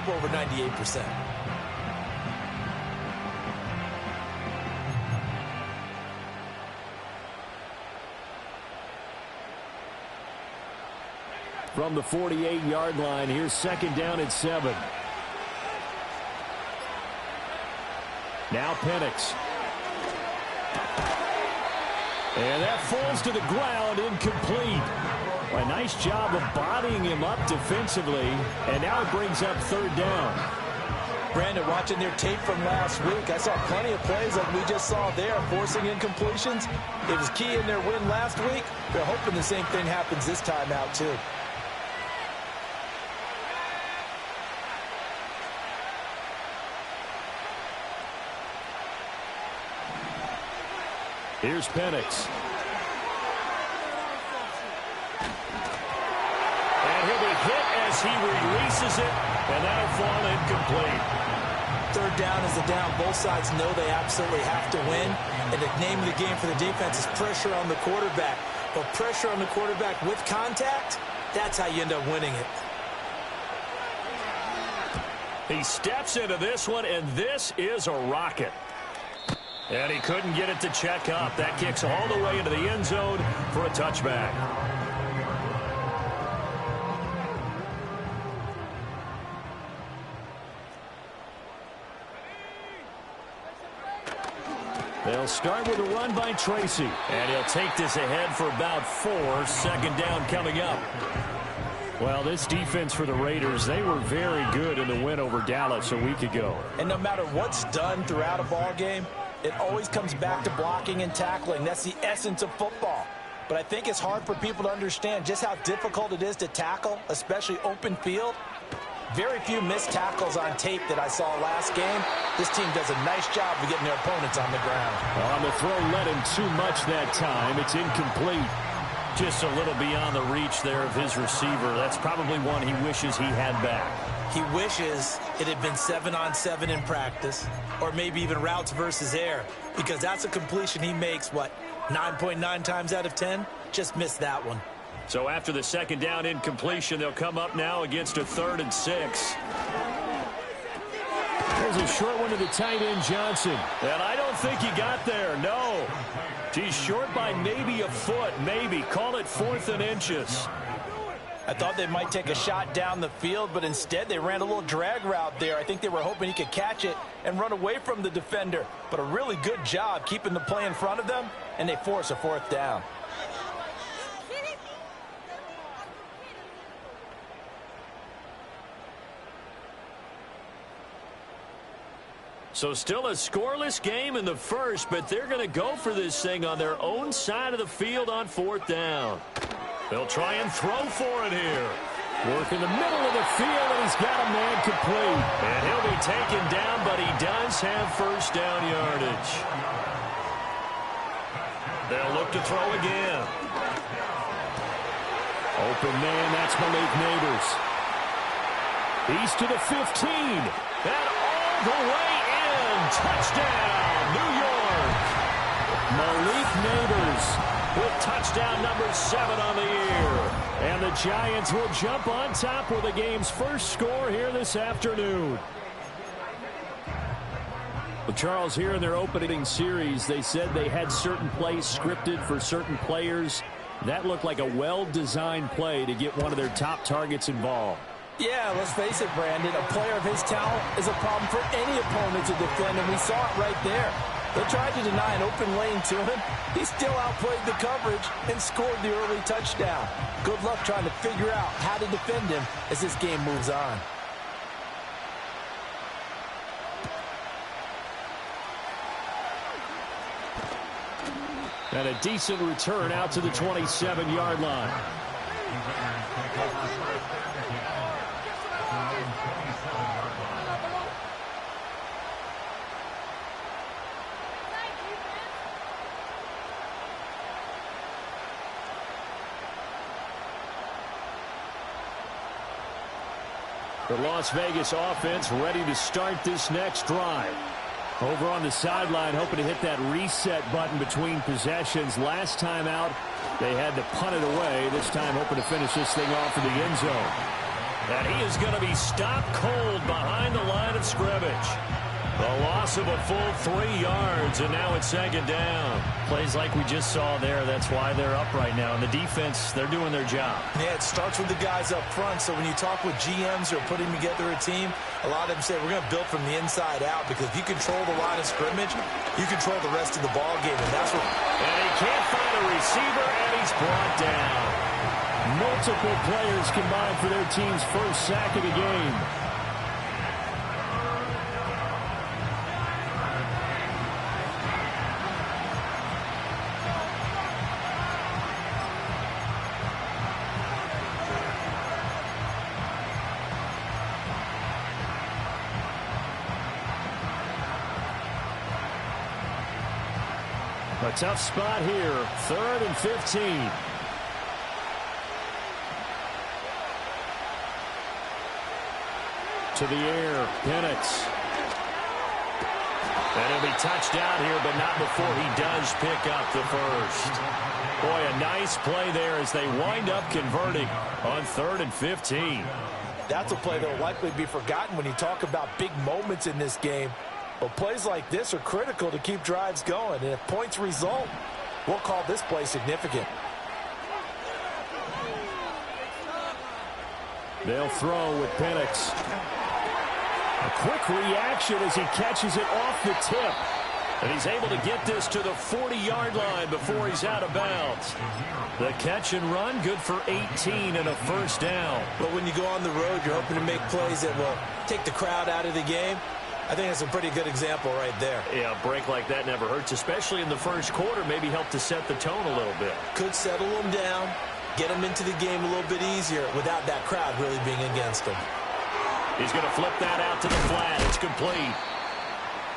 comfortable over 98%. From the 48-yard line, here's second down and 7. Now Penix. And that falls to the ground, incomplete. A nice job of bodying him up defensively, and now it brings up third down. Brandon, watching their tape from last week, I saw plenty of plays like we just saw there, forcing incompletions. It was key in their win last week. They're hoping the same thing happens this time out, too. Here's Penix. And he'll be hit as he releases it, and that'll fall incomplete. Third down is the down. Both sides know they absolutely have to win. And the name of the game for the defense is pressure on the quarterback. But pressure on the quarterback with contact, that's how you end up winning it. He steps into this one, and this is a rocket. And he couldn't get it to check up. That kicks all the way into the end zone for a touchback. They'll start with a run by Tracy. And he'll take this ahead for about 4. Second down coming up. Well, this defense for the Raiders, they were very good in the win over Dallas a week ago. And no matter what's done throughout a ball game, it always comes back to blocking and tackling. That's the essence of football. But I think it's hard for people to understand just how difficult it is to tackle, especially open field. Very few missed tackles on tape that I saw last game. This team does a nice job of getting their opponents on the ground. On the throw, led him too much that time. It's incomplete. Just a little beyond the reach there of his receiver. That's probably one he wishes he had back. He wishes it had been 7-on-7 in practice, or maybe even routes versus air, because that's a completion he makes, 9.9 times out of 10? Just missed that one. So after the second down incompletion, they'll come up now against a 3rd and 6. There's a short one to the tight end, Johnson. And I don't think he got there, no. He's short by maybe a foot, maybe. Call it 4th and inches. I thought they might take a shot down the field, but instead they ran a little drag route there. I think they were hoping he could catch it and run away from the defender. But a really good job keeping the play in front of them, and they force a 4th down. So still a scoreless game in the first, but they're going to go for this thing on their own side of the field on 4th down. They'll try and throw for it here. Work in the middle of the field, and he's got a man complete. And he'll be taken down, but he does have first down yardage. They'll look to throw again. Open man, that's Malik Neighbors. He's to the 15. And all the way in. Touchdown, New York. Malik Neighbors with touchdown number 7 on the year. And the Giants will jump on top with the game's first score here this afternoon. Well, Charles, here in their opening series, they said they had certain plays scripted for certain players. That looked like a well-designed play to get one of their top targets involved. Yeah, let's face it, Brandon. A player of his talent is a problem for any opponent to defend, and we saw it right there. They tried to deny an open lane to him. He still outplayed the coverage and scored the early touchdown. Good luck trying to figure out how to defend him as this game moves on. And a decent return out to the 27-yard line. The Las Vegas offense ready to start this next drive. Over on the sideline, hoping to hit that reset button between possessions. Last time out, they had to punt it away. This time, hoping to finish this thing off in the end zone. And he is going to be stopped cold behind the line of scrimmage. A loss of a full 3 yards, and now it's second down. Plays like we just saw there. That's why they're up right now. And the defense, they're doing their job. Yeah, it starts with the guys up front. So when you talk with GMs who are putting together a team, a lot of them say we're going to build from the inside out, because if you control the line of scrimmage, you control the rest of the ball game. And that's what. And he can't find a receiver, and he's brought down. Multiple players combined for their team's first sack of the game. A tough spot here, 3rd and 15. To the air, Penix. And he'll be touched down here, but not before he does pick up the first. Boy, a nice play there as they wind up converting on 3rd and 15. That's a play that will likely be forgotten when you talk about big moments in this game. But plays like this are critical to keep drives going. And if points result, we'll call this play significant. They'll throw with Penix. A quick reaction as he catches it off the tip. And he's able to get this to the 40-yard line before he's out of bounds. The catch and run, good for 18 and a first down. But when you go on the road, you're hoping to make plays that will take the crowd out of the game. I think that's a pretty good example right there. Yeah, a break like that never hurts, especially in the first quarter. Maybe help to set the tone a little bit. Could settle them down, get them into the game a little bit easier without that crowd really being against them. He's going to flip that out to the flat. It's complete.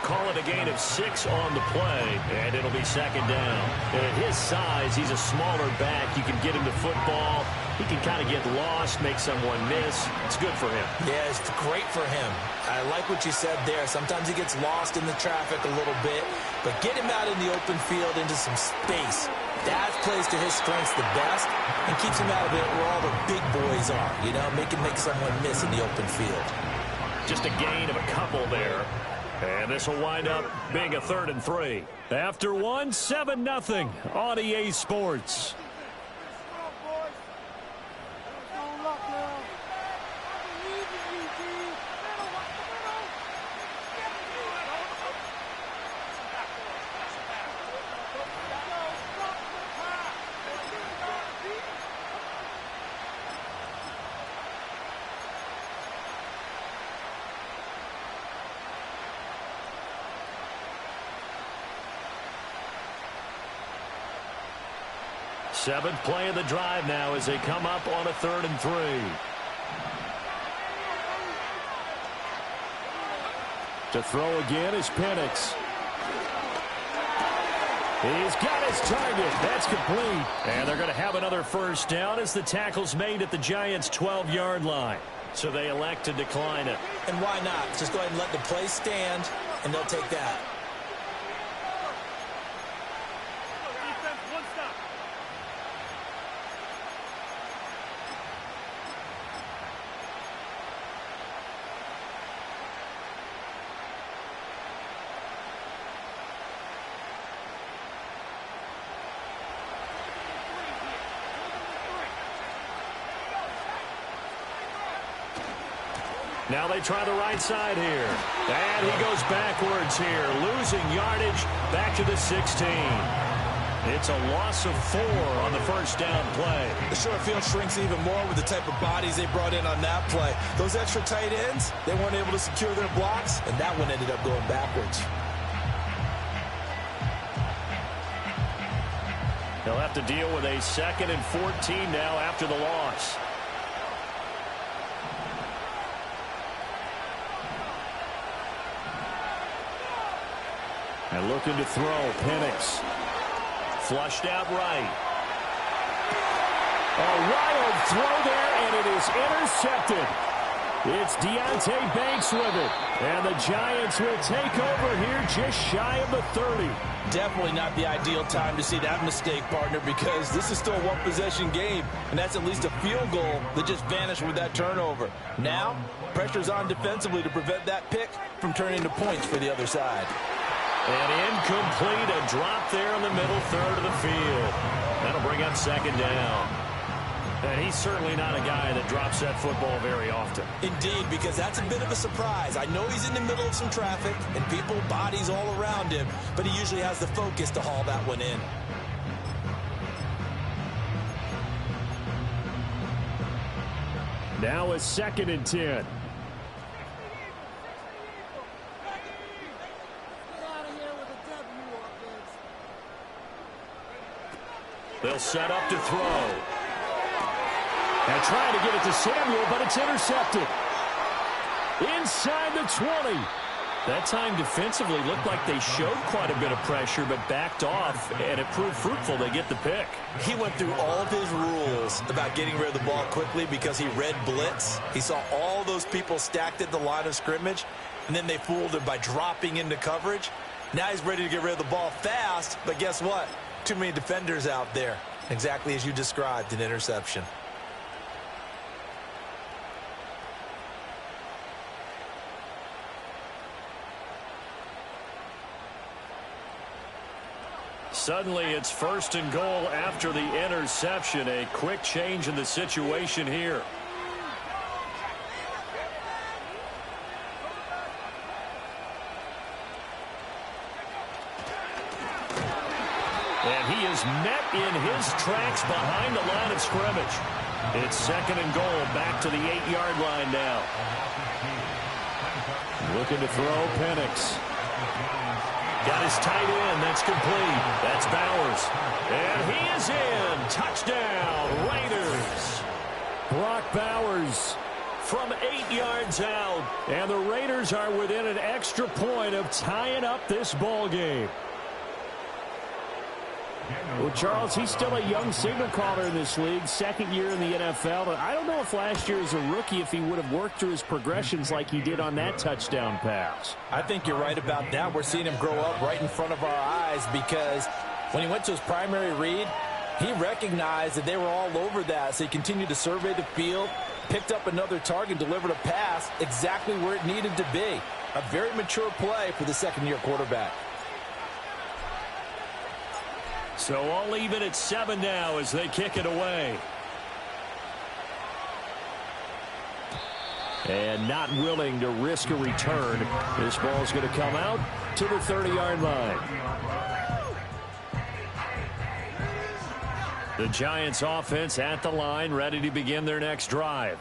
Call it a gain of 6 on the play, and it'll be second down. And at his size, he's a smaller back. You can get him to football. He can kind of get lost, make someone miss. It's good for him. Yeah, it's great for him. I like what you said there. Sometimes he gets lost in the traffic a little bit, but get him out in the open field into some space. That plays to his strengths the best and keeps him out of it where all the big boys are, you know, make someone miss in the open field. Just a gain of a couple there. And this will wind up being a 3rd and 3. After one, 7-0 on EA Sports. Seventh play of the drive now as they come up on a 3rd and 3. To throw again is Penix. He's got his target. That's complete. And they're going to have another first down as the tackle's made at the Giants' 12-yard line. So they elect to decline it. And why not? Just go ahead and let the play stand, and they'll take that. Now they try the right side here. And he goes backwards here, losing yardage back to the 16. It's a loss of 4 on the first down play. The short field shrinks even more with the type of bodies they brought in on that play. Those extra tight ends, they weren't able to secure their blocks, and that one ended up going backwards. They'll have to deal with a 2nd and 14 now after the loss. And looking to throw, Penix. Flushed out right. A wild throw there, and it is intercepted. It's Deonte Banks with it. And the Giants will take over here just shy of the 30. Definitely not the ideal time to see that mistake, partner, because this is still a one-possession game, and that's at least a field goal that just vanished with that turnover. Now, pressure's on defensively to prevent that pick from turning into points for the other side. And incomplete, a drop there in the middle third of the field. That'll bring up second down. And he's certainly not a guy that drops that football very often. Indeed, because that's a bit of a surprise. I know he's in the middle of some traffic and people, bodies all around him, but he usually has the focus to haul that one in. Now a 2nd and 10. They'll set up to throw. And trying to get it to Samuel, but it's intercepted. Inside the 20. That time defensively looked like they showed quite a bit of pressure, but backed off, and it proved fruitful. They get the pick. He went through all of his rules about getting rid of the ball quickly because he read blitz. He saw all those people stacked at the line of scrimmage, and then they fooled him by dropping into coverage. Now he's ready to get rid of the ball fast, but guess what? Too many defenders out there. Exactly as you described, an interception. Suddenly it's 1st and goal after the interception. A quick change in the situation here. And he is met in his tracks behind the line of scrimmage. It's 2nd and goal, back to the 8-yard line now. Looking to throw, Penix. Got his tight end. That's complete. That's Bowers. And he is in. Touchdown, Raiders. Brock Bowers from 8 yards out. And the Raiders are within an extra point of tying up this ball game. Well, Charles, he's still a young signal caller in this league, 2nd year in the NFL. But I don't know if last year as a rookie if he would have worked through his progressions like he did on that touchdown pass. I think you're right about that. We're seeing him grow up right in front of our eyes because when he went to his primary read, he recognized that they were all over that. So he continued to survey the field, picked up another target, delivered a pass exactly where it needed to be. A very mature play for the 2nd-year quarterback. So all even at 7 now as they kick it away. And not willing to risk a return. This ball's going to come out to the 30-yard line. The Giants offense at the line, ready to begin their next drive.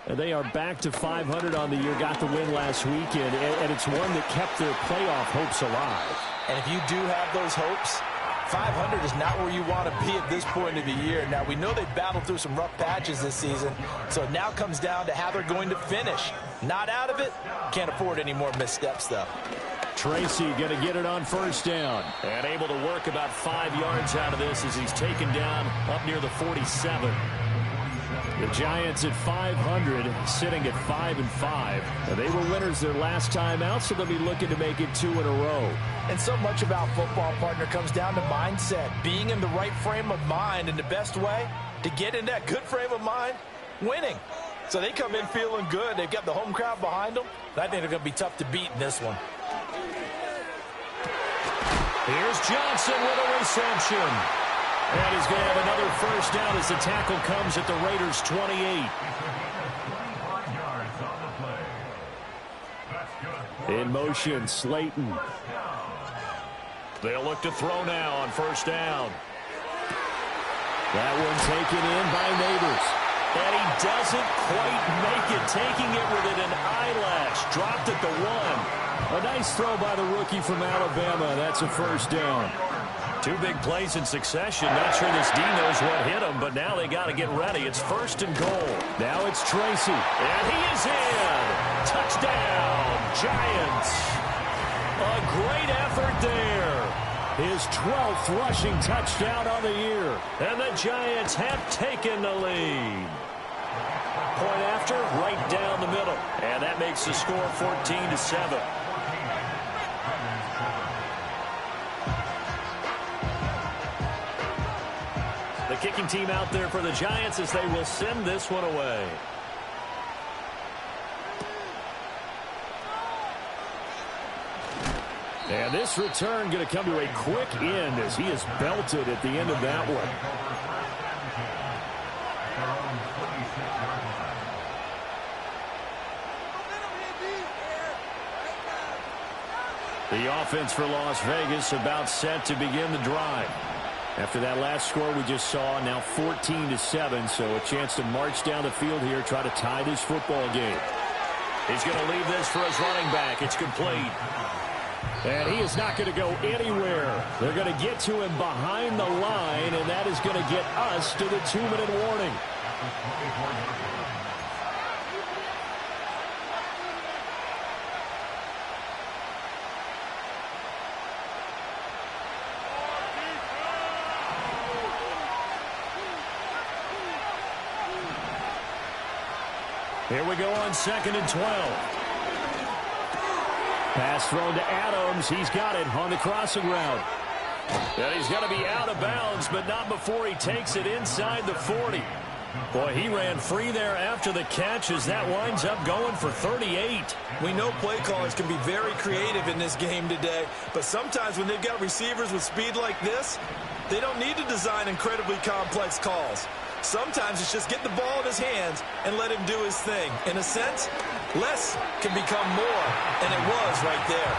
And they are back to 500 on the year, got the win last weekend, and it's one that kept their playoff hopes alive. And if you do have those hopes, 500 is not where you want to be at this point of the year. Now, we know they've battled through some rough patches this season, so it now comes down to how they're going to finish. Not out of it. Can't afford any more missteps, though. Tracy going to get it on 1st down. And able to work about 5 yards out of this as he's taken down up near the 47. The Giants at 500, sitting at 5-5. They were winners their last time out, so they'll be looking to make it 2 in a row. And so much about football, partner, comes down to mindset. Being in the right frame of mind, and the best way to get in that good frame of mind, winning. So they come in feeling good. They've got the home crowd behind them. I think they're going to be tough to beat in this one. Here's Johnson with a reception. And he's going to have another 1st down as the tackle comes at the Raiders' 28. In motion, Slayton. They'll look to throw now on 1st down. That one taken in by Neighbors. And he doesn't quite make it, taking it within an eyelash. Dropped at the 1. A nice throw by the rookie from Alabama. That's a 1st down. 2 big plays in succession. Not sure this D knows what hit him, but now they got to get ready. It's 1st and goal. Now it's Tracy. And he is in. Touchdown, Giants. A great effort there. His 12th rushing touchdown on the year. And the Giants have taken the lead. point after, right down the middle. And that makes the score 14-7. The kicking team out there for the Giants as they will send this one away. And this return going to come to a quick end as he is belted at the end of that one. The offense for Las Vegas about set to begin the drive. After that last score we just saw, now 14-7, so a chance to march down the field here, try to tie this football game. He's going to leave this for his running back. It's complete. And he is not going to go anywhere. They're going to get to him behind the line, and that is going to get us to the 2-minute warning. Here we go on 2nd and 12. Pass thrown to Adams. He's got it on the crossing route. And he's going to be out of bounds, but not before he takes it inside the 40. Boy, he ran free there after the catch as that winds up going for 38. We know play callers can be very creative in this game today, but sometimes when they've got receivers with speed like this, they don't need to design incredibly complex calls. Sometimes it's just get the ball in his hands and let him do his thing. In a sense, less can become more, and it was right there.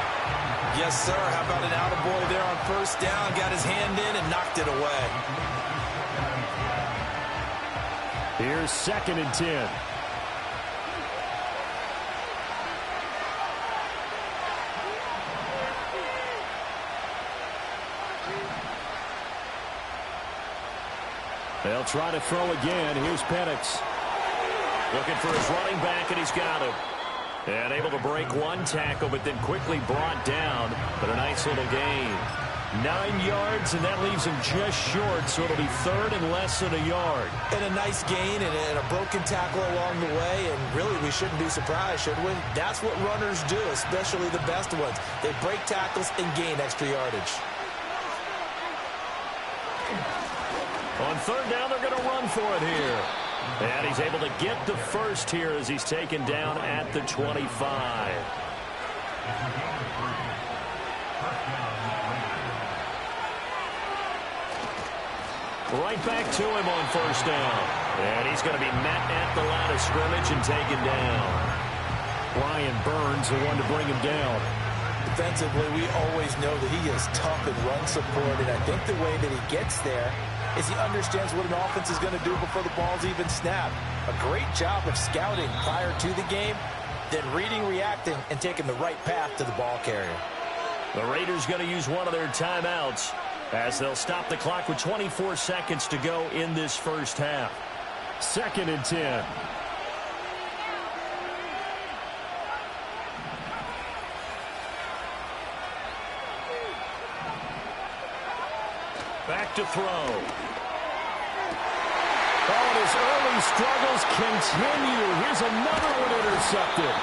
Yes, sir. How about an attaboy there on first down? Got his hand in and knocked it away. Here's 2nd and 10. They'll try to throw again. Here's Penix. Looking for his running back, and he's got him. And able to break one tackle, but then quickly brought down. But a nice little gain. 9 yards, and that leaves him just short, so it'll be 3rd and less than a yard. And a nice gain and a broken tackle along the way, and really we shouldn't be surprised, should we? That's what runners do, especially the best ones. They break tackles and gain extra yardage. On 3rd down, they're going to run for it here. And he's able to get the first here as he's taken down at the 25. Right back to him on 1st down. And he's going to be met at the line of scrimmage and taken down. Brian Burns, the one to bring him down. Defensively, we always know that he is tough in run support, and I think the way that he gets there is he understands what an offense is going to do before the ball's even snapped. A great job of scouting prior to the game, then reading, reacting, and taking the right path to the ball carrier. The Raiders going to use one of their timeouts as they'll stop the clock with 24 seconds to go in this first half. 2nd and 10. Back to throw. Oh, and his early struggles continue. Here's another one intercepted.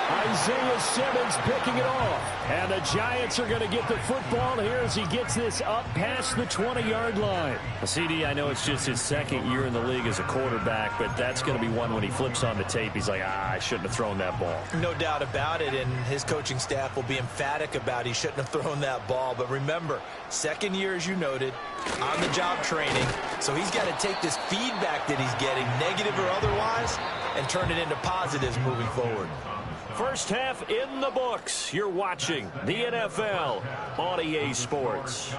Isaiah Simmons picking it off. And the Giants are going to get the football here as he gets this up past the 20-yard line. CD, I know it's just his 2nd year in the league as a quarterback, but that's going to be one when he flips on the tape. He's like, I shouldn't have thrown that ball. No doubt about it, and his coaching staff will be emphatic about he shouldn't have thrown that ball. But remember, 2nd year, as you noted, on-the-job training. So he's got to take this feedback that he's getting, negative or otherwise, and turn it into positives moving forward. First half in the books. You're watching the NFL on EA Sports.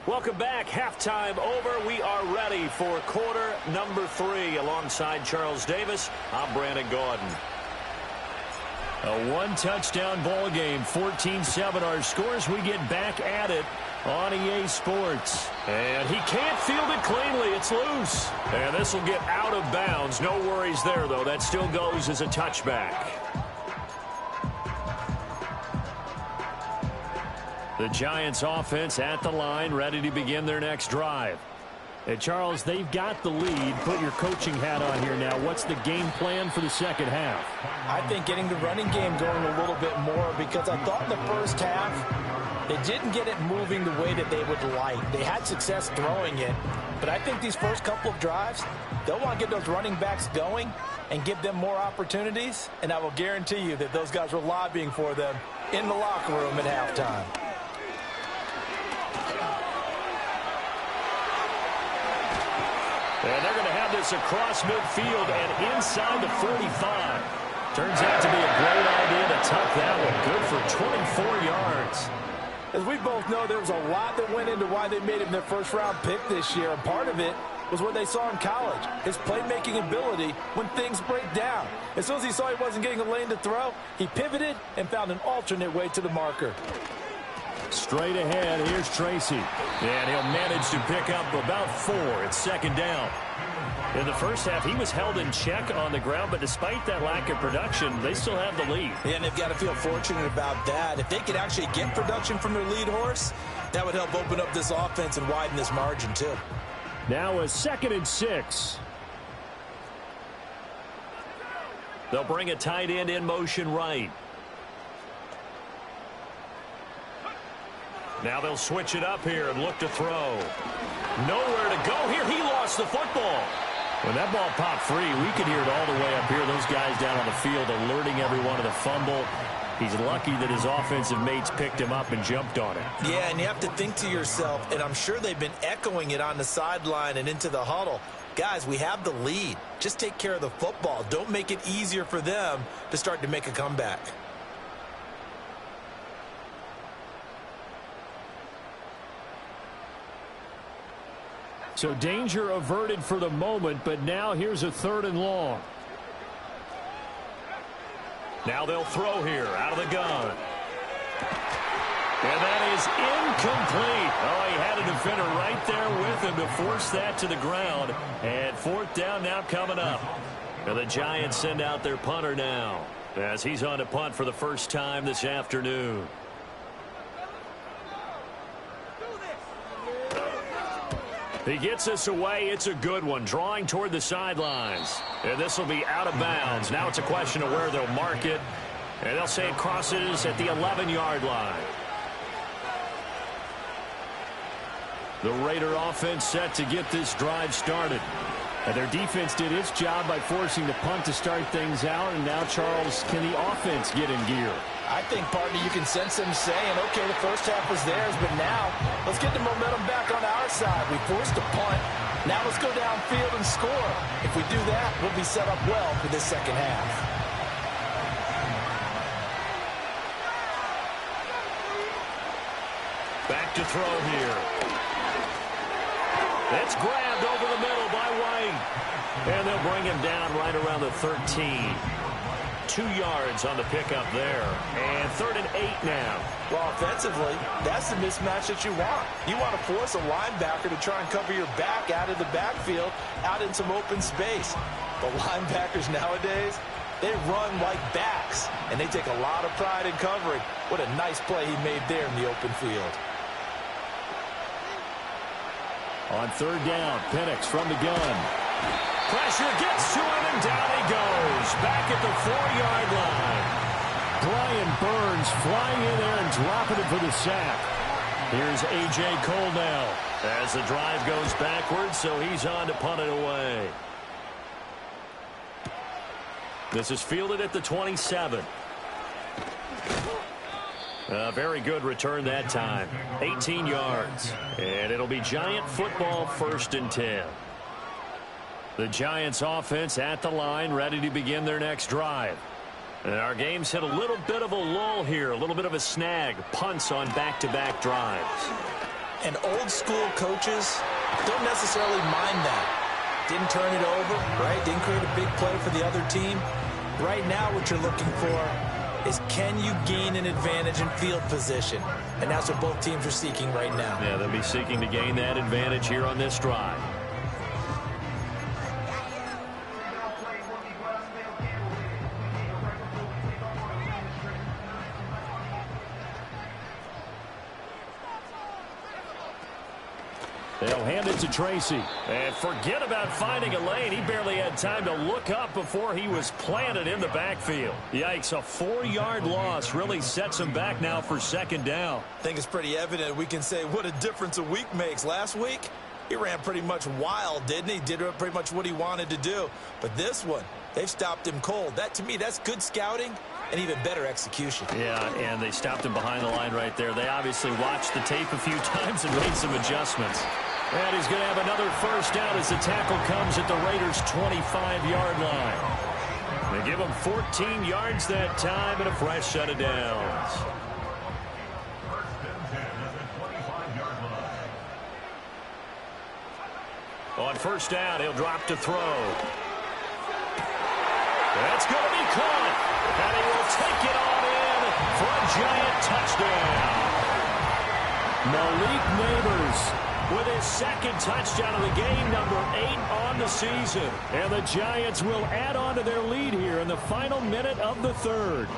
Welcome back. Halftime over. We are ready for quarter number 3. Alongside Charles Davis, I'm Brandon Gordon. A one-touchdown ball game, 14-7 our scores. We get back at it on EA Sports. And he can't field it cleanly. It's loose. And this will get out of bounds. No worries there, though. That still goes as a touchback. The Giants offense at the line, ready to begin their next drive. Hey, Charles, they've got the lead. Put your coaching hat on here now. What's the game plan for the second half? I think getting the running game going a little bit more, because I thought in the first half they didn't get it moving the way that they would like. They had success throwing it, but I think these first couple of drives, they'll want to get those running backs going and give them more opportunities, and I will guarantee you that those guys were lobbying for them in the locker room at halftime. And they're going to have this across midfield and inside the 45. Turns out to be a great idea to tuck that one. Good for 24 yards. As we both know, there was a lot that went into why they made him their first-round pick this year. And part of it was what they saw in college, his playmaking ability when things break down. As soon as he saw he wasn't getting a lane to throw, he pivoted and found an alternate way to the marker. Straight ahead, here's Tracy. And he'll manage to pick up about 4. It's second down. In the first half, he was held in check on the ground, but despite that lack of production, they still have the lead. Yeah, and they've got to feel fortunate about that. If they could actually get production from their lead horse, that would help open up this offense and widen this margin too. Now a 2nd and 6. They'll bring a tight end in motion right. Now they'll switch it up here and look to throw. Nowhere to go here. He lost the football. When that ball popped free, we could hear it all the way up here. Those guys down on the field alerting everyone of the fumble. He's lucky that his offensive mates picked him up and jumped on it. Yeah, and you have to think to yourself, and I'm sure they've been echoing it on the sideline and into the huddle. Guys, we have the lead. Just take care of the football. Don't make it easier for them to start to make a comeback. So danger averted for the moment, but now here's a 3rd and long. Now they'll throw here out of the gun. And that is incomplete. Oh, he had a defender right there with him to force that to the ground. And 4th down now coming up. And the Giants send out their punter now as he's on to punt for the first time this afternoon. He gets us away. It's a good one. Drawing toward the sidelines. And this will be out of bounds. Now it's a question of where they'll mark it. And they'll say it crosses at the 11-yard line. The Raider offense set to get this drive started. And their defense did its job by forcing the punt to start things out. And now, Charles, can the offense get in gear? I think, partner, you can sense them saying, okay, the first half was theirs, but now let's get the momentum back on our side. We forced a punt. Now let's go downfield and score. If we do that, we'll be set up well for this second half. Back to throw here. It's grabbed over the middle by White. And they'll bring him down right around the 13. 2 yards on the pickup there. And 3rd and 8 now. Well, offensively, that's the mismatch that you want. You want to force a linebacker to try and cover your back out of the backfield, out in some open space. But linebackers nowadays, they run like backs, and they take a lot of pride in covering. What a nice play he made there in the open field. On 3rd down, Penix from the gun. Pressure gets to him, and down he goes. Back at the 4-yard line. Brian Burns flying in there and dropping it for the sack. Here's N.G.K. now as the drive goes backwards, so he's on to punt it away. This is fielded at the 27. A very good return that time. 18 yards. And it'll be Giant football, 1st and 10. The Giants offense at the line, ready to begin their next drive. And our game's hit a little bit of a lull here, a little bit of a snag. Punts on back-to-back drives. And old school coaches don't necessarily mind that. Didn't turn it over, right? Didn't create a big play for the other team. Right now what you're looking for is, can you gain an advantage in field position? And that's what both teams are seeking right now. Yeah, they'll be seeking to gain that advantage here on this drive. They'll hand it to Tracy. And forget about finding a lane. He barely had time to look up before he was planted in the backfield. Yikes, a 4-yard loss really sets him back now for second down. I think it's pretty evident. We can say what a difference a week makes. Last week, he ran pretty much wild, didn't he? Did pretty much what he wanted to do. But this one, they've stopped him cold. That, to me, that's good scouting and even better execution. Yeah, and they stopped him behind the line right there. They obviously watched the tape a few times and made some adjustments. And he's going to have another first down as the tackle comes at the Raiders' 25-yard line. They give him 14 yards that time and a fresh set of downs. On first down, he'll drop to throw. That's going to be caught. And he will take it on in for a giant touchdown. Malik Neighbors with his second touchdown of the game, number 8 on the season. And the Giants will add on to their lead here in the final minute of the third.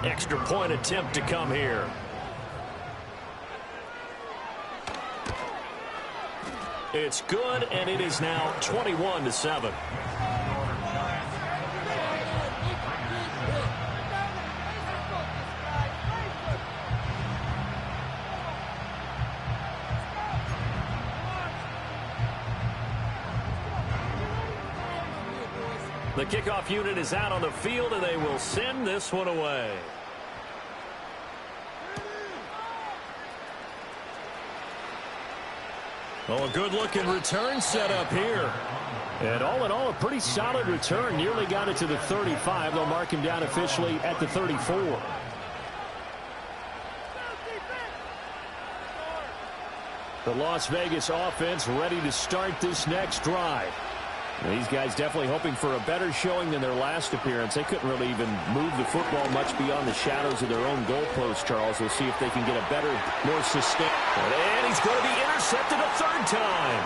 Extra point attempt to come here. It's good, and it is now 21-7. The kickoff unit is out on the field, and they will send this one away. Oh, a good-looking return set up here. And all in all, a pretty solid return. Nearly got it to the 35. They'll mark him down officially at the 34. The Las Vegas offense ready to start this next drive. These guys definitely hoping for a better showing than their last appearance. They couldn't really even move the football much beyond the shadows of their own goalpost, Charles. We'll see if they can get a better, more sustained. And he's going to be intercepted a third time.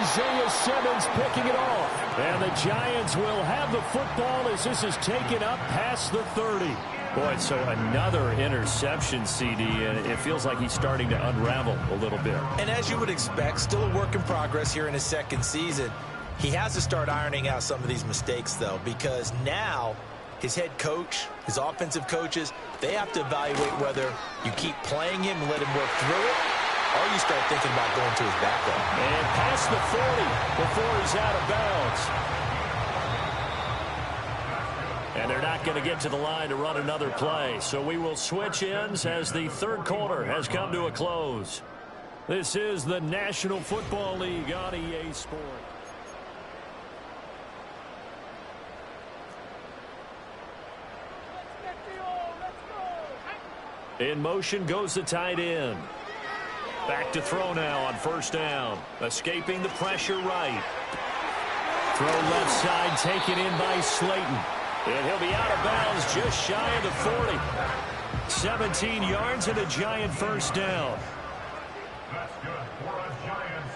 Isaiah Simmons picking it off. And the Giants will have the football as this is taken up past the 30. Boy, so another interception, CD, and it feels like he's starting to unravel a little bit. And as you would expect, still a work in progress here in his second season. He has to start ironing out some of these mistakes, though, because now his head coach, his offensive coaches, they have to evaluate whether you keep playing him and let him work through it, or you start thinking about going to his backup. And past the 40 before he's out of bounds. And they're not going to get to the line to run another play, so we will switch ends as the third quarter has come to a close. This is the National Football League on EA Sports. In motion goes the tight end. Back to throw now on first down. Escaping the pressure right. Throw left side taken in by Slayton. And he'll be out of bounds just shy of the 40. 17 yards and a Giant first down. That's good for a Giants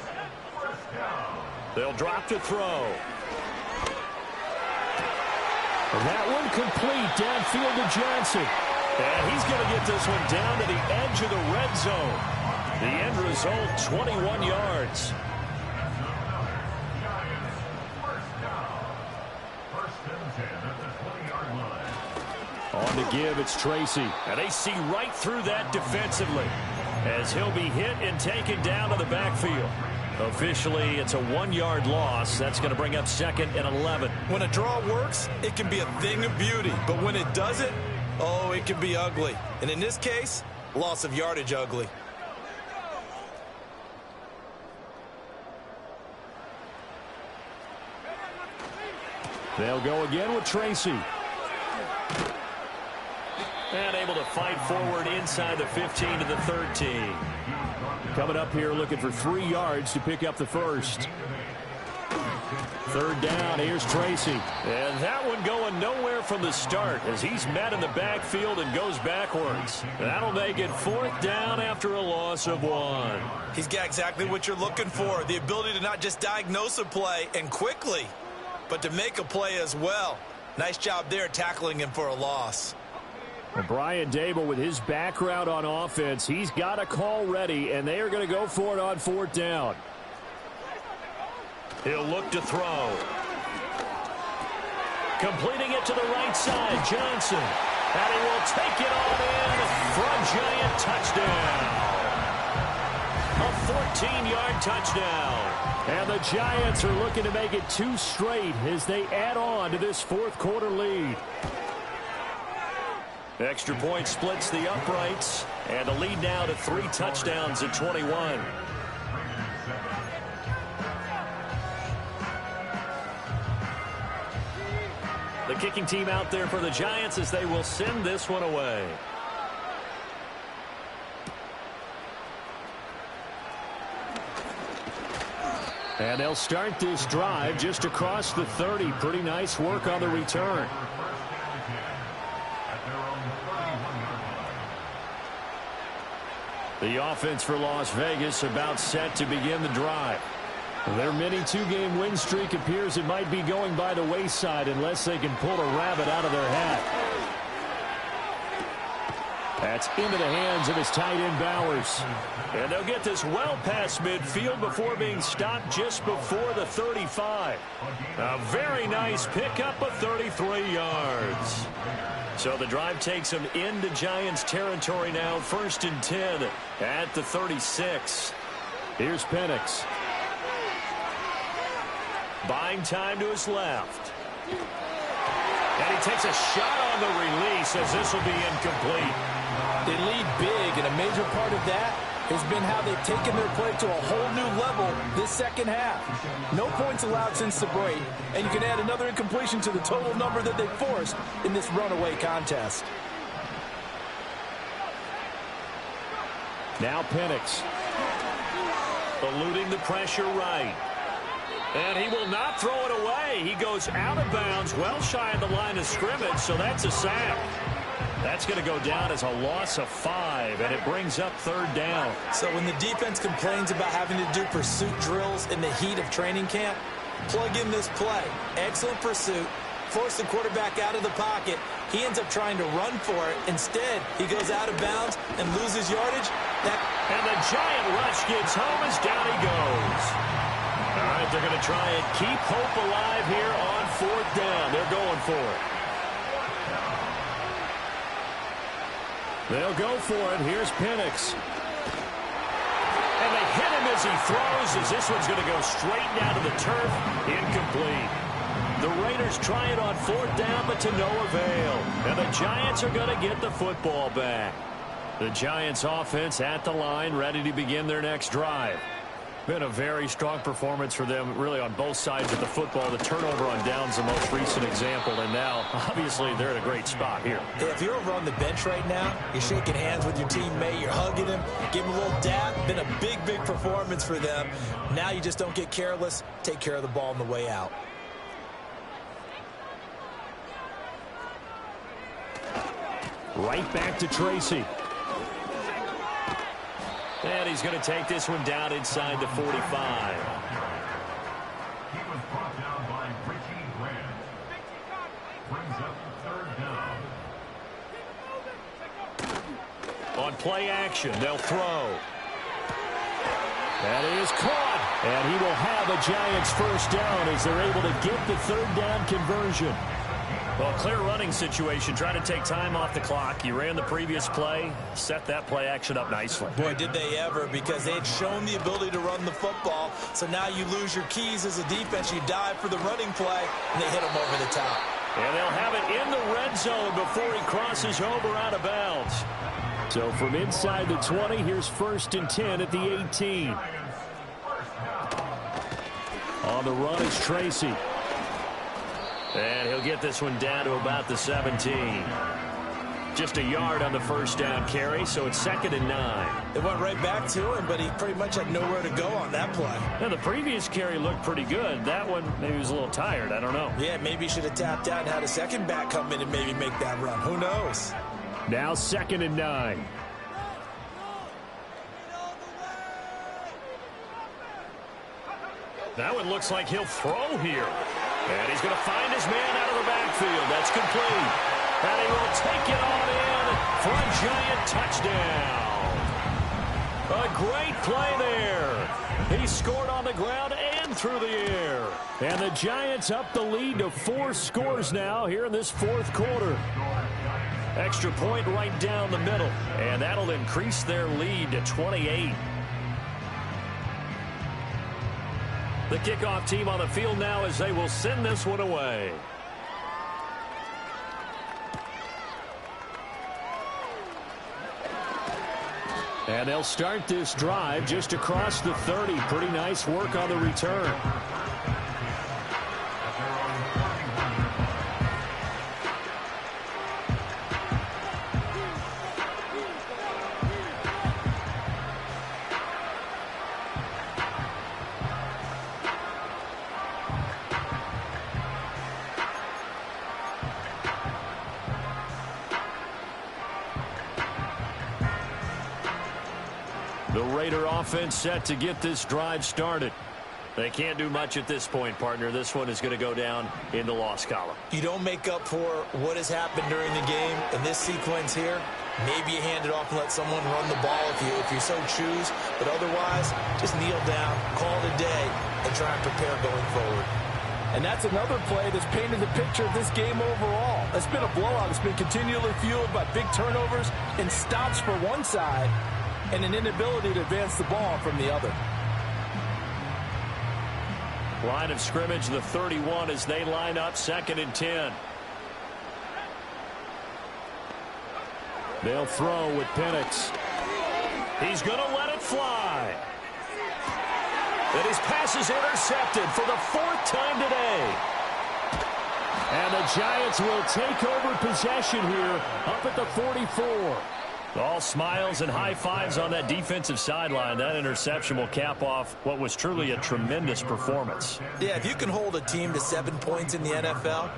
first down. They'll drop to throw. And that one complete downfield to Johnson. And he's going to get this one down to the edge of the red zone. The end result, 21 yards. On to give, it's Tracy. And they see right through that defensively as he'll be hit and taken down to the backfield. Officially, it's a 1-yard loss. That's going to bring up second and 11. When a draw works, it can be a thing of beauty. But when it doesn't, oh, it can be ugly. And in this case, loss of yardage ugly. They'll go again with Tracy. And able to fight forward inside the 15 to the 13. Coming up here looking for 3 yards to pick up the first. Third down, here's Tracy. And that one going nowhere from the start as he's met in the backfield and goes backwards. That'll make it fourth down after a loss of 1. He's got exactly what you're looking for, the ability to not just diagnose a play and quickly, but to make a play as well. Nice job there tackling him for a loss. And Brian Dable, with his background on offense, he's got a call ready, and they are going to go for it on 4th down. He'll look to throw. Completing it to the right side, Johnson. And he will take it on in for a Giant touchdown. A 14-yard touchdown. And the Giants are looking to make it 2 straight as they add on to this 4th quarter lead. Extra point splits the uprights, and the lead now to 3 touchdowns at 21. The kicking team out there for the Giants as they will send this one away. And they'll start this drive just across the 30. Pretty nice work on the return. The offense for Las Vegas about set to begin the drive. Their mini 2-game win streak appears it might be going by the wayside unless they can pull a rabbit out of their hat. That's into the hands of his tight end, Bowers. And they'll get this well past midfield before being stopped just before the 35. A very nice pickup of 33 yards. So the drive takes them into Giants territory now. 1st and 10 at the 36. Here's Penix. Buying time to his left. And he takes a shot on the release as this will be incomplete. They lead big, and a major part of that has been how they've taken their play to a whole new level this second half. No points allowed since the break, and you can add another incompletion to the total number that they forced in this runaway contest. Now Penix. Eluding the pressure right. And he will not throw it away. He goes out of bounds, well shy of the line of scrimmage, so that's a sack. That's going to go down as a loss of 5, and it brings up 3rd down. So when the defense complains about having to do pursuit drills in the heat of training camp, plug in this play. Excellent pursuit. Force the quarterback out of the pocket. He ends up trying to run for it. Instead, he goes out of bounds and loses yardage. And the Giant rush gets home as down he goes. All right, they're going to try and keep hope alive here on 4th down. They're going for it. They'll go for it. Here's Penix. And they hit him as he throws, as this one's going to go straight down to the turf. Incomplete. The Raiders try it on 4th down, but to no avail. And the Giants are going to get the football back. The Giants offense at the line, ready to begin their next drive. Been a very strong performance for them, really, on both sides of the football. The turnover on downs the most recent example, and now, obviously, they're in a great spot here. Hey, if you're over on the bench right now, you're shaking hands with your teammate, you're hugging him, give him a little dab. Been a big, big performance for them. Now you just don't get careless. Take care of the ball on the way out. Right back to Tracy. And he's going to take this one down inside the 45. He was brought down by Richie Grant. Brings up 3rd down. On play action, they'll throw. That is caught. And he will have a Giants 1st down as they're able to get the 3rd down conversion. Well, clear running situation. Trying to take time off the clock. You ran the previous play, set that play action up nicely. Boy, did they ever, because they had shown the ability to run the football. So now you lose your keys as a defense. You dive for the running play, and they hit them over the top. And they'll have it in the red zone before he crosses over out of bounds. So from inside the 20, here's 1st and 10 at the 18. On the run is Tracy. And he'll get this one down to about the 17. Just a yard on the 1st down carry, so it's 2nd and 9. They went right back to him, but he pretty much had nowhere to go on that play. Now, the previous carry looked pretty good. That one, maybe he was a little tired. I don't know. Yeah, maybe he should have tapped out and had a second back come in and maybe make that run. Who knows? Now 2nd and 9. That one looks like he'll throw here. And he's going to find his man out of the backfield. That's complete. And he will take it on in for a Giant touchdown. A great play there. He scored on the ground and through the air. And the Giants up the lead to 4 scores now here in this fourth quarter. Extra point right down the middle. And that'll increase their lead to 28. The kickoff team on the field now as they will send this one away. And they'll start this drive just across the 30. Pretty nice work on the return. The Raider offense set to get this drive started. They can't do much at this point, partner. This one is going to go down in the loss column. You don't make up for what has happened during the game in this sequence here. Maybe you hand it off and let someone run the ball if you so choose. But otherwise, just kneel down, call it a day, and try and prepare going forward. And that's another play that's painted the picture of this game overall. It's been a blowout. It's been continually fueled by big turnovers and stops for one side and an inability to advance the ball from the other. Line of scrimmage, the 31 as they line up 2nd and 10. They'll throw with Penix. He's going to let it fly. And his pass is intercepted for the 4th time today. And the Giants will take over possession here up at the 44. All smiles and high fives on that defensive sideline. That interception will cap off what was truly a tremendous performance. Yeah, if you can hold a team to 7 points in the NFL,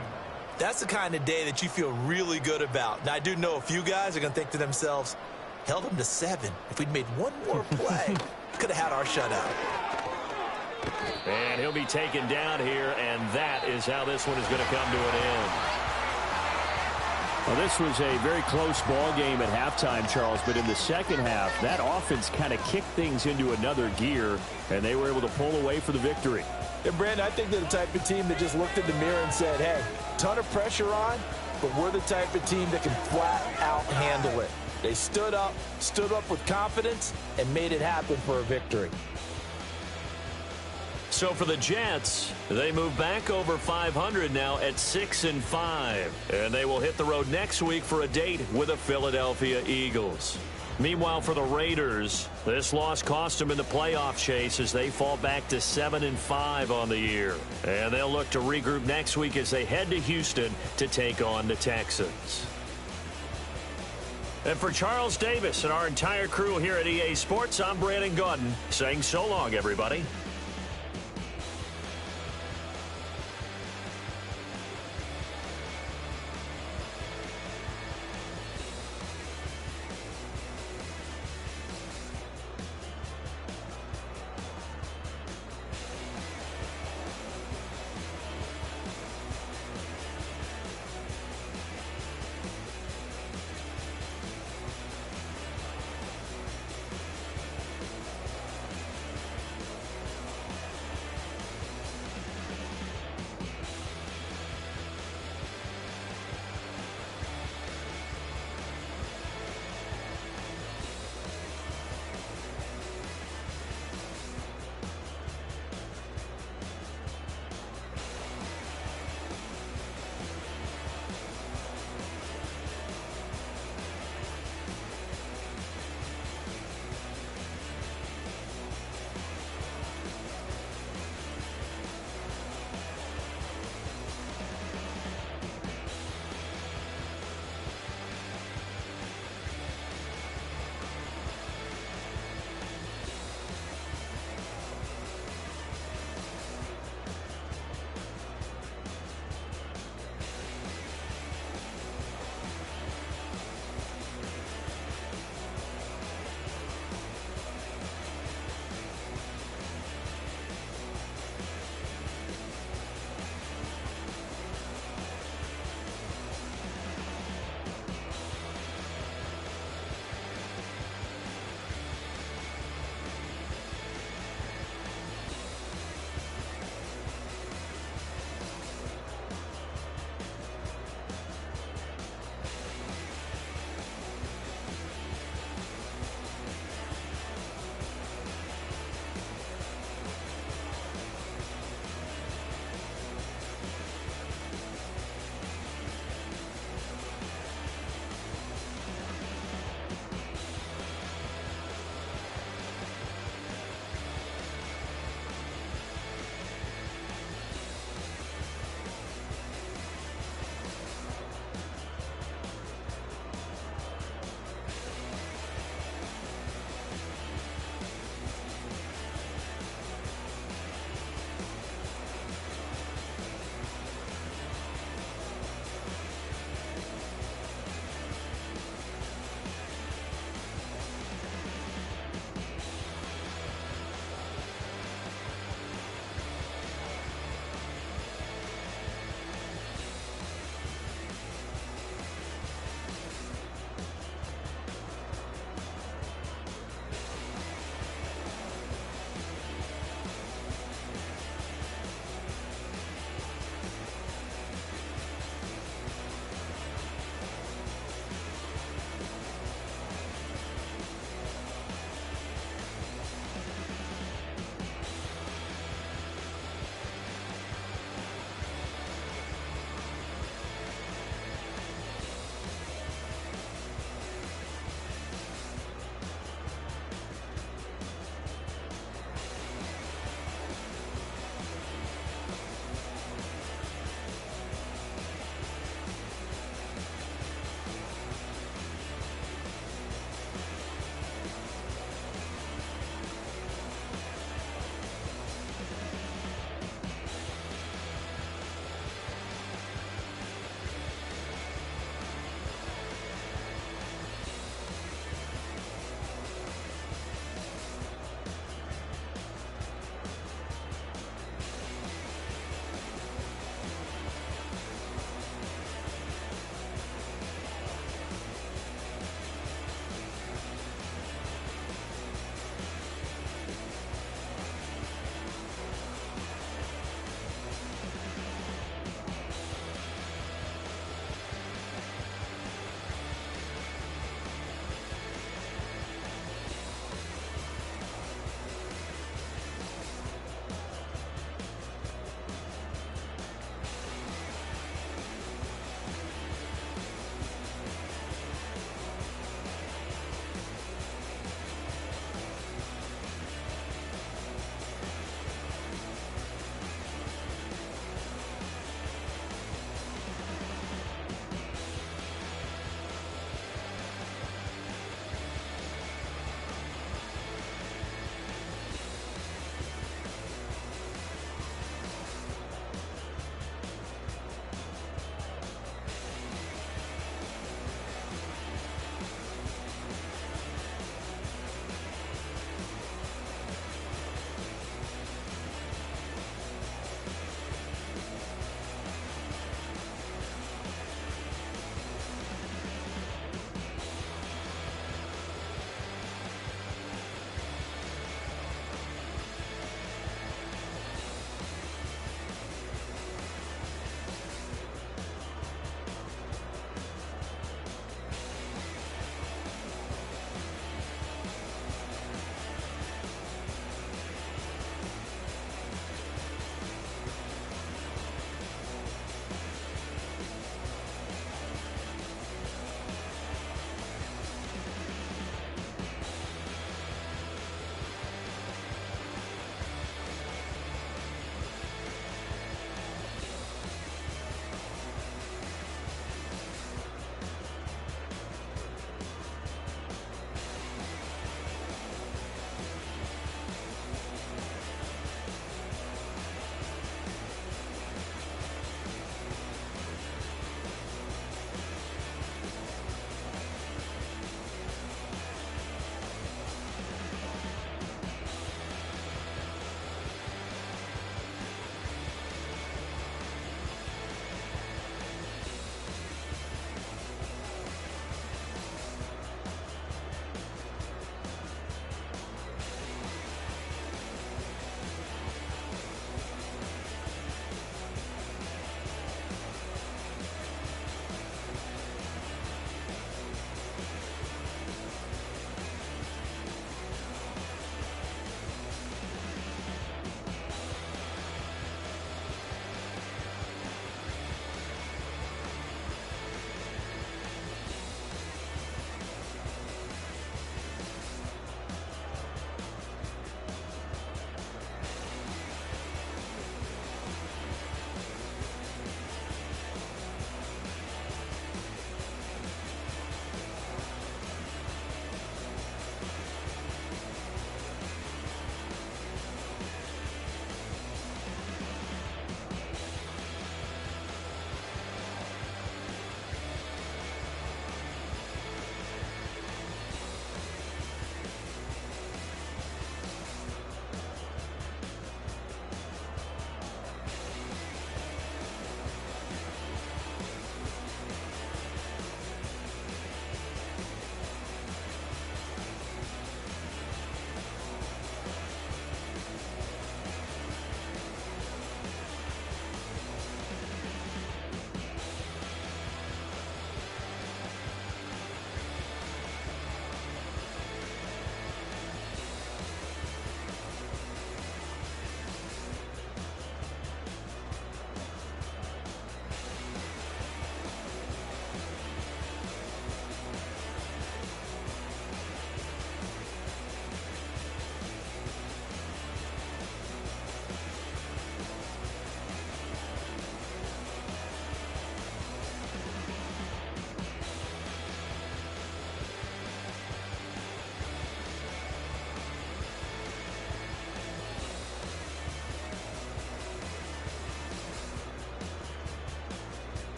that's the kind of day that you feel really good about. Now, I do know a few guys are going to think to themselves, held them to 7. If we'd made one more play, could have had our shutout. And he'll be taken down here, and that is how this one is going to come to an end. Well, this was a very close ball game at halftime, Charles, but in the second half, that offense kind of kicked things into another gear, and they were able to pull away for the victory. And, Brandon, I think they're the type of team that just looked in the mirror and said, hey, ton of pressure on, but we're the type of team that can flat out handle it. They stood up with confidence, and made it happen for a victory. So for the Jets, they move back over 500 now at 6-5. And they will hit the road next week for a date with the Philadelphia Eagles. Meanwhile, for the Raiders, this loss cost them in the playoff chase as they fall back to 7-5 on the year. And they'll look to regroup next week as they head to Houston to take on the Texans. And for Charles Davis and our entire crew here at EA Sports, I'm Brandon Gaudin saying so long, everybody.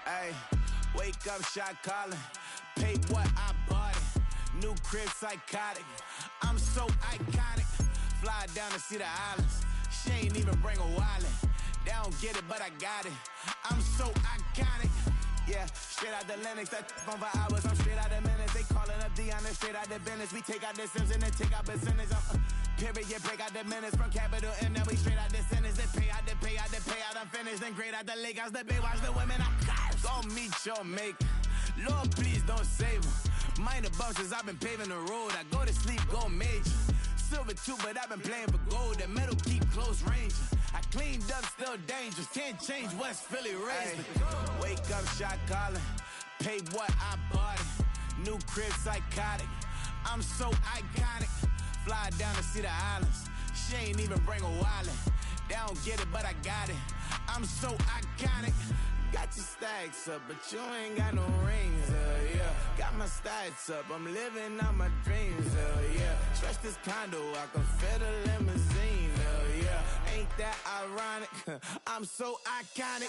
Ay, wake up, shot calling. Pay what I bought it. New crib, psychotic. I'm so iconic. Fly down to see the islands. She ain't even bring a wallet. They don't get it, but I got it. I'm so iconic. Yeah, straight out the Lennox. That on for hours. I'm straight out the minutes. They calling up Dion and straight out the business. We take out the Sims and then take out percentage. Period, break out the minutes from capital M. Now we straight out the sentence. Then pay out the payout, the payout. I'm finished. Then grade out the lake house. The big watch the women. I gon' meet your mate. Lord, please don't save them. Minor bumps as I've been paving the road. I go to sleep, go major. Silver too, but I've been playing for gold. The metal keep close range. I cleaned up, still dangerous. Can't change West Philly raised. Wake up, shot calling. Pay what I bought it. New crib, psychotic. I'm so iconic. Fly down to see the islands. She ain't even bring a wallet. They don't get it, but I got it. I'm so iconic. Got your stacks up, but you ain't got no rings, yeah. Got my stacks up, I'm living out my dreams, yeah. Stretch this condo, I can fit a limousine, yeah. Ain't that ironic? I'm so iconic.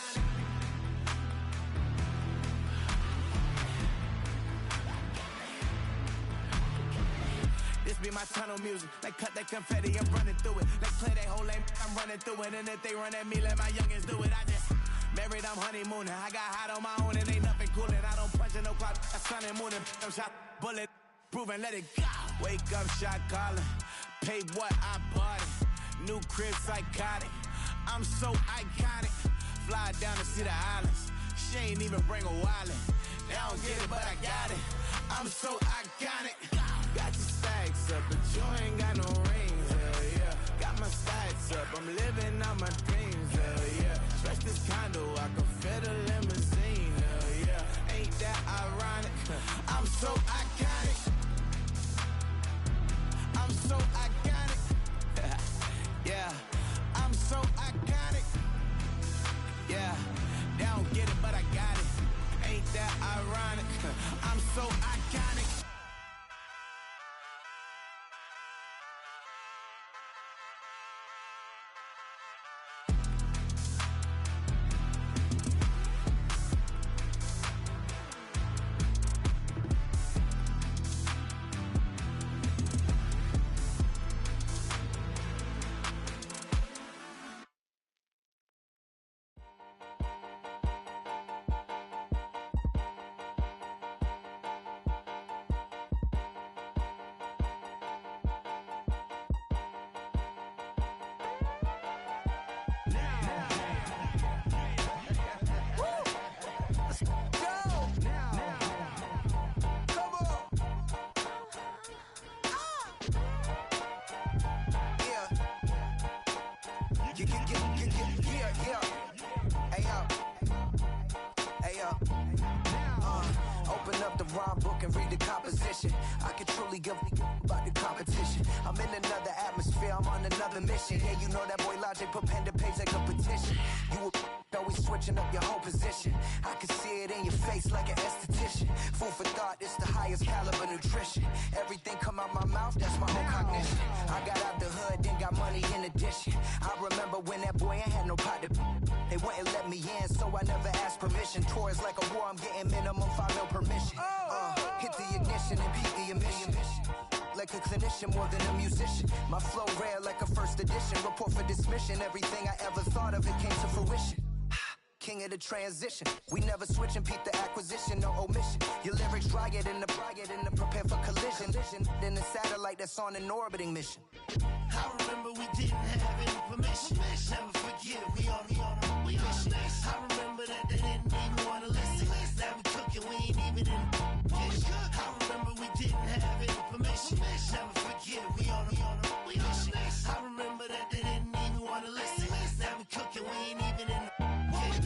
This be my tunnel music. Like cut that confetti, I'm running through it. Like play that whole lane, I'm running through it. And if they run at me, let my youngins do it. I just married, I'm honeymooning. I got hot on my own and ain't nothing coolin'. I don't punch in no clock, I sun and moonin'. I'm shot, bullet, proven, let it go. Wake up, shot calling. Pay what I bought it. New crib, psychotic. I'm so iconic. Fly down to see the islands. She ain't even bring a wallet. They don't get it, but I got it. I'm so iconic. Got your stacks up, but you ain't got no rings, yeah. Got my stacks up, I'm living out my dreams, yeah. Stretch this condo, I can fit a limousine, yeah. Ain't that ironic? I'm so iconic. I'm so iconic. Yeah, I'm so iconic. Yeah, they don't get it, but I got it. Ain't that ironic? I'm so iconic. Open up the rhyme book and read the composition. I could truly give about the competition. I'm in another atmosphere, I'm on another mission. Yeah, you know that boy Logic put pen to page like a petition. You were always switching up your whole position. I can see it in your face like an esthetician. Food for thought, it's the highest caliber nutrition. Everything come out my mouth, that's my own cognition. I got out the hood, then got money in addition. I remember when that boy ain't had no pot to. They wouldn't let me in, so I never asked permission. Tours like a war, I'm getting minimum 5 mil permission. Hit the ignition and beat the emission. Like a clinician more than a musician. My flow rare like a first edition. Report for dismission. Everything I ever thought of, it came to fruition. King of the transition. We never switch and peep the acquisition, no omission. Your lyrics dry it in the prepare for collision. Then the satellite that's on an orbiting mission. I remember we didn't have any permission. Never forget, we on a mission. I remember that they didn't even want to listen. Now we cooking, we ain't even in the kitchen. I remember we didn't have any permission. Never forget, we on a mission. I remember that they didn't even want to listen. Now we cooking, we ain't even in the kitchen.